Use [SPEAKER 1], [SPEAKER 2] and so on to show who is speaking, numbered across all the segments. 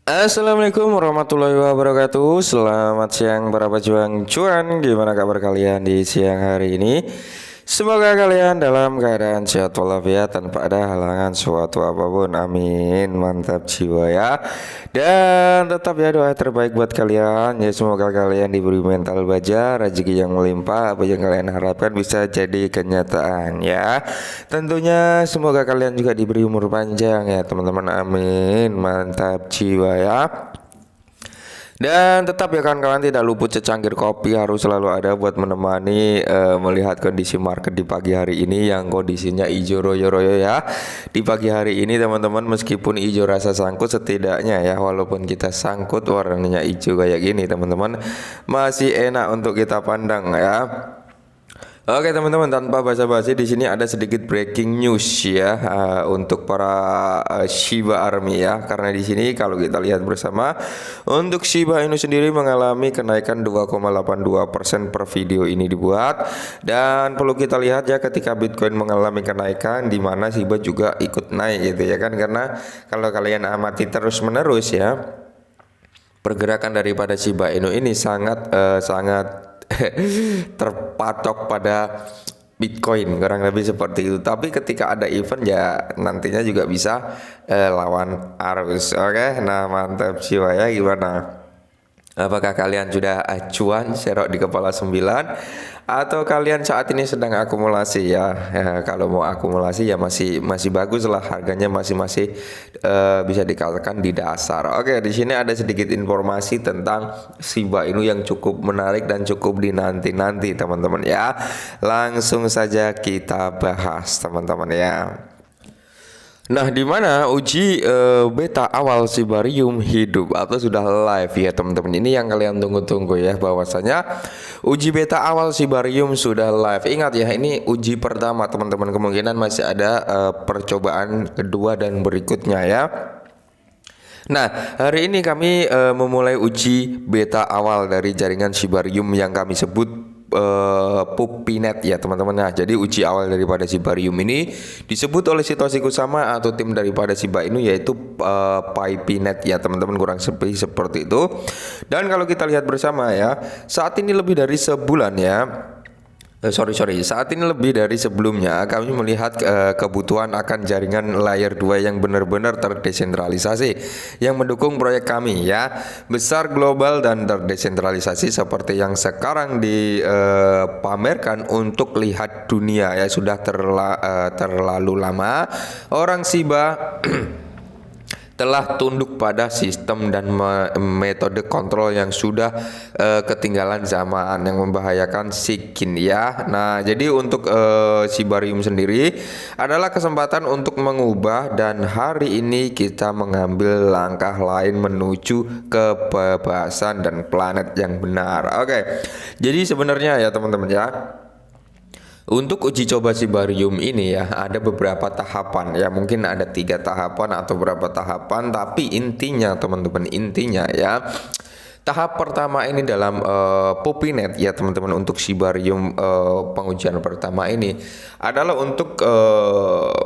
[SPEAKER 1] Assalamualaikum warahmatullahi wabarakatuh. Selamat siang para pejuang cuan. Gimana kabar kalian di siang hari ini? Semoga kalian dalam keadaan sehat walafiat tanpa ada halangan suatu apapun. Amin. Mantap jiwa ya. Dan tetap ya doa terbaik buat kalian. Ya semoga kalian diberi mental baja, rezeki yang melimpah, apa yang kalian harapkan bisa jadi kenyataan ya. Tentunya semoga kalian juga diberi umur panjang ya teman-teman. Amin. Mantap jiwa ya. Dan tetap ya kawan-kawan, tidak luput secangkir kopi harus selalu ada buat menemani melihat kondisi market di pagi hari ini yang kondisinya hijau royo-royo ya. Di pagi hari ini teman-teman, meskipun hijau rasa sangkut, setidaknya ya walaupun kita sangkut warnanya hijau kayak gini teman-teman, masih enak untuk kita pandang ya. Oke teman-teman, tanpa basa-basi di sini ada sedikit breaking news ya untuk para Shiba Army ya. Karena di sini kalau kita lihat bersama, untuk Shiba Inu sendiri mengalami kenaikan 2,82% per video ini dibuat. Dan perlu kita lihat ya, ketika Bitcoin mengalami kenaikan, di mana Shiba juga ikut naik gitu ya kan. Karena kalau kalian amati terus-menerus ya, pergerakan daripada Shiba Inu ini sangat terpatok pada Bitcoin, kurang lebih seperti itu. Tapi ketika ada event ya nantinya juga bisa lawan arus. Oke, nah mantap jiwa ya. Gimana? Apakah kalian sudah acuan serok di kepala 9, atau kalian saat ini sedang akumulasi ya? Kalau mau akumulasi ya masih masih bagus lah, harganya masih bisa dikatakan di dasar. Oke, di sini ada sedikit informasi tentang Shiba Inu yang cukup menarik dan cukup dinanti-nanti teman-teman ya. Langsung saja kita bahas teman-teman ya. Nah, di mana uji beta awal Shibarium hidup atau sudah live ya teman-teman. Ini yang kalian tunggu-tunggu ya, bahwasanya uji beta awal Shibarium sudah live. Ingat ya, ini uji pertama teman-teman. Kemungkinan masih ada percobaan kedua dan berikutnya ya. Nah, hari ini kami memulai uji beta awal dari jaringan Shibarium yang kami sebut Pupinet ya teman-teman. Nah, jadi uji awal daripada Shibarium ini disebut oleh Satoshi Kusama atau tim daripada Shiba Inu, yaitu Pupinet ya teman-teman, kurang lebih seperti itu. Dan kalau kita lihat bersama ya, saat ini lebih dari sebulan ya. Saat ini lebih dari sebelumnya kami melihat kebutuhan akan jaringan layer 2 yang benar-benar terdesentralisasi yang mendukung proyek kami ya, besar, global, dan terdesentralisasi seperti yang sekarang dipamerkan untuk lihat dunia ya. Sudah terlalu lama orang Shiba telah tunduk pada sistem dan metode kontrol yang sudah ketinggalan zaman, yang membahayakan Shikin ya. Nah, jadi untuk Shibarium sendiri adalah kesempatan untuk mengubah, dan hari ini kita mengambil langkah lain menuju kebebasan dan planet yang benar. Oke. Jadi sebenarnya ya teman-teman ya, untuk uji coba Shibarium ini ya ada beberapa tahapan ya, mungkin ada 3 tahapan atau berapa tahapan, tapi intinya teman-teman, intinya ya, tahap pertama ini dalam Pupinet ya teman-teman, untuk Shibarium pengujian pertama ini adalah untuk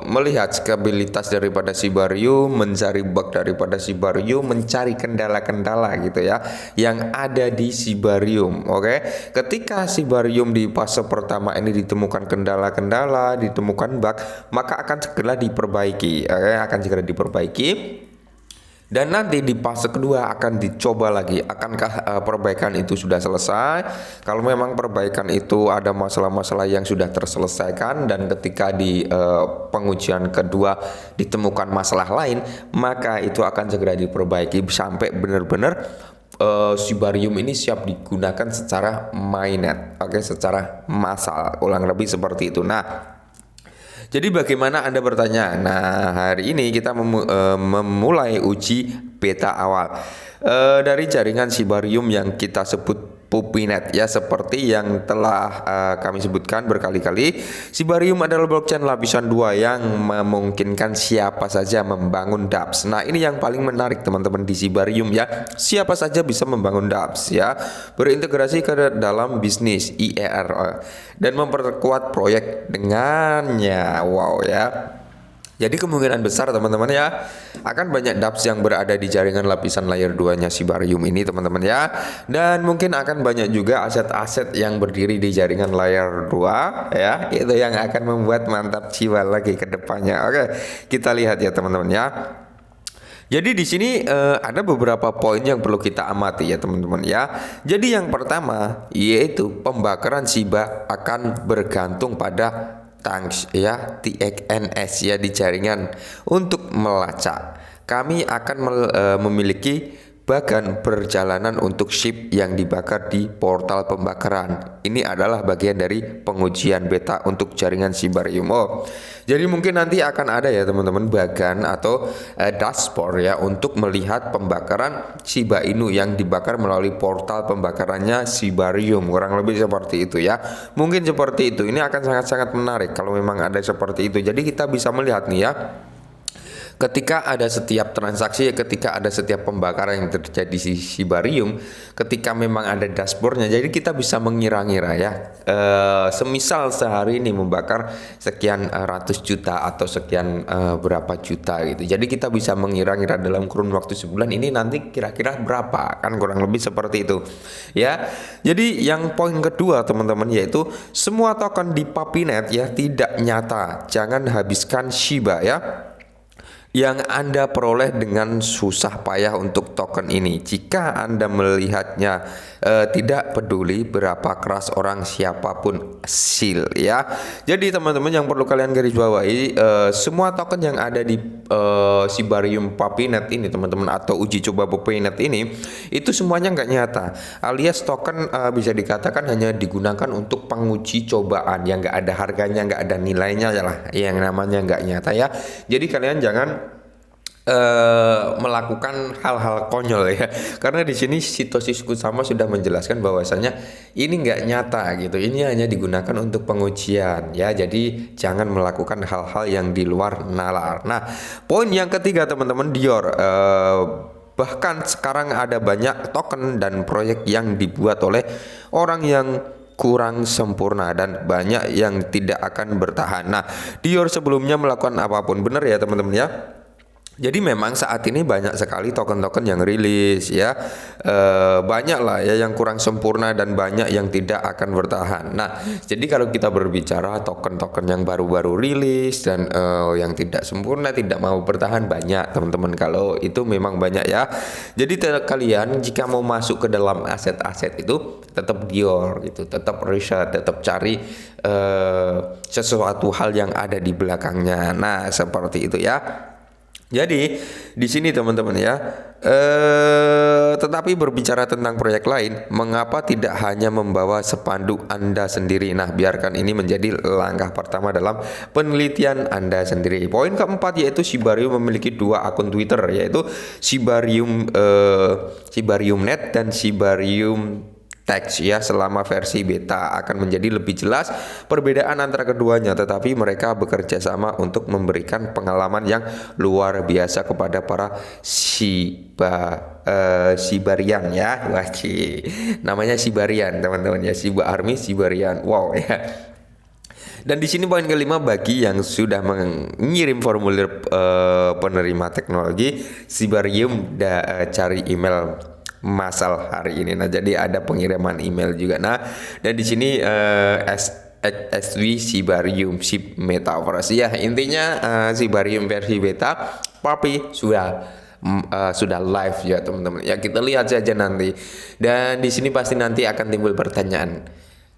[SPEAKER 1] melihat stabilitas daripada Shibarium, mencari bug daripada Shibarium, mencari kendala-kendala gitu ya yang ada di Shibarium. Oke, ketika Shibarium di fase pertama ini ditemukan kendala-kendala, ditemukan bug, maka akan segera diperbaiki. Oke, akan segera diperbaiki. Dan nanti di fase kedua akan dicoba lagi, akankah perbaikan itu sudah selesai. Kalau memang perbaikan itu ada masalah-masalah yang sudah terselesaikan, dan ketika di pengujian kedua ditemukan masalah lain, maka itu akan segera diperbaiki sampai benar-benar Shibarium ini siap digunakan secara mainnet, oke, secara massal, ulang lebih seperti itu. Nah, jadi bagaimana Anda bertanya? Nah, hari ini kita memulai uji beta awal dari jaringan Shibarium yang kita sebut Pupinet ya, seperti yang telah kami sebutkan berkali-kali. Shibarium adalah blockchain lapisan 2 yang memungkinkan siapa saja membangun dApps. Nah, ini yang paling menarik teman-teman di Shibarium ya. Siapa saja bisa membangun dApps ya, berintegrasi ke dalam bisnis IER dan memperkuat proyek dengannya. Wow ya. Jadi kemungkinan besar teman-teman ya akan banyak dApps yang berada di jaringan lapisan layer 2-nya Shibarium ini teman-teman ya. Dan mungkin akan banyak juga aset-aset yang berdiri di jaringan layer 2 ya. Itu yang akan membuat mantap jiwa lagi ke depannya. Oke, kita lihat ya teman-teman ya. Jadi di sini ada beberapa poin yang perlu kita amati ya teman-teman ya. Jadi yang pertama yaitu pembakaran Shiba akan bergantung pada tanks ya TXNS ya di jaringan. Untuk melacak kami akan memiliki bagan perjalanan untuk ship yang dibakar di portal pembakaran. Ini adalah bagian dari pengujian beta untuk jaringan Shibarium. Jadi mungkin nanti akan ada ya teman-teman bagan atau dashboard ya untuk melihat pembakaran Shiba Inu yang dibakar melalui portal pembakarannya Shibarium. Kurang lebih seperti itu ya. Mungkin seperti itu. Ini akan sangat-sangat menarik kalau memang ada seperti itu. Jadi kita bisa melihat nih ya. Ketika ada setiap transaksi, ketika ada setiap pembakaran yang terjadi di Shibarium, ketika memang ada dashboardnya, jadi kita bisa mengira-ngira ya. Semisal sehari ini membakar sekian ratus juta atau sekian berapa juta gitu. Jadi kita bisa mengira-ngira dalam kurun waktu sebulan ini nanti kira-kira berapa, kan kurang lebih seperti itu ya. Jadi yang poin kedua teman-teman yaitu semua token di Puppynet ya tidak nyata. Jangan habiskan Shiba ya yang Anda peroleh dengan susah payah untuk token ini. Jika Anda melihatnya tidak peduli berapa keras orang siapapun seal ya. Jadi teman-teman yang perlu kalian garis bawahi, semua token yang ada di Shibarium Puppynet ini teman-teman, atau uji coba Puppynet ini, itu semuanya nggak nyata, alias token bisa dikatakan hanya digunakan untuk penguji cobaan yang nggak ada harganya, nggak ada nilainya ya lah, yang namanya nggak nyata ya. Jadi kalian jangan melakukan hal-hal konyol ya, karena di sini Satoshi Kusama sudah menjelaskan bahwasanya ini nggak nyata gitu, ini hanya digunakan untuk pengujian ya. Jadi jangan melakukan hal-hal yang di luar nalar. Nah, poin yang ketiga teman-teman, Dior bahkan sekarang ada banyak token dan proyek yang dibuat oleh orang yang kurang sempurna dan banyak yang tidak akan bertahan. Nah, Dior sebelumnya melakukan apapun, benar ya teman-teman ya. Jadi memang saat ini banyak sekali token-token yang rilis ya, banyak lah ya yang kurang sempurna dan banyak yang tidak akan bertahan. Nah, jadi kalau kita berbicara token-token yang baru-baru rilis dan yang tidak sempurna, tidak mau bertahan, banyak teman-teman. Kalau itu memang banyak ya. Jadi kalian jika mau masuk ke dalam aset-aset itu tetap Dior gitu, tetap riset, tetap cari sesuatu hal yang ada di belakangnya. Nah, seperti itu ya. Jadi di sini teman-teman ya, tetapi berbicara tentang proyek lain, mengapa tidak hanya membawa spanduk Anda sendiri? Nah, biarkan ini menjadi langkah pertama dalam penelitian Anda sendiri. Poin keempat yaitu Shibarium memiliki dua akun Twitter, yaitu Shibarium.net dan Shibarium Teks ya. Selama versi beta akan menjadi lebih jelas perbedaan antara keduanya, tetapi mereka bekerja sama untuk memberikan pengalaman yang luar biasa kepada para Shibarian ya. Namanya Shibarian teman-teman ya, Shiba Army Shibarian. Wow ya. Dan di sini poin kelima, bagi yang sudah mengirim formulir penerima teknologi Shibarium, cari email masal hari ini. Nah, jadi ada pengiriman email juga. Nah, dan di sini SW Shibarium Ship Metaverse ya. Intinya Shibarium versi beta Puppy sudah live ya teman-teman. Ya, kita lihat saja nanti. Dan di sini pasti nanti akan timbul pertanyaan,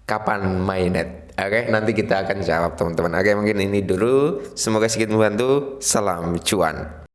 [SPEAKER 1] kapan mainnet? Oke, nanti kita akan jawab teman-teman. Oke, mungkin ini dulu. Semoga sedikit membantu. Salam cuan.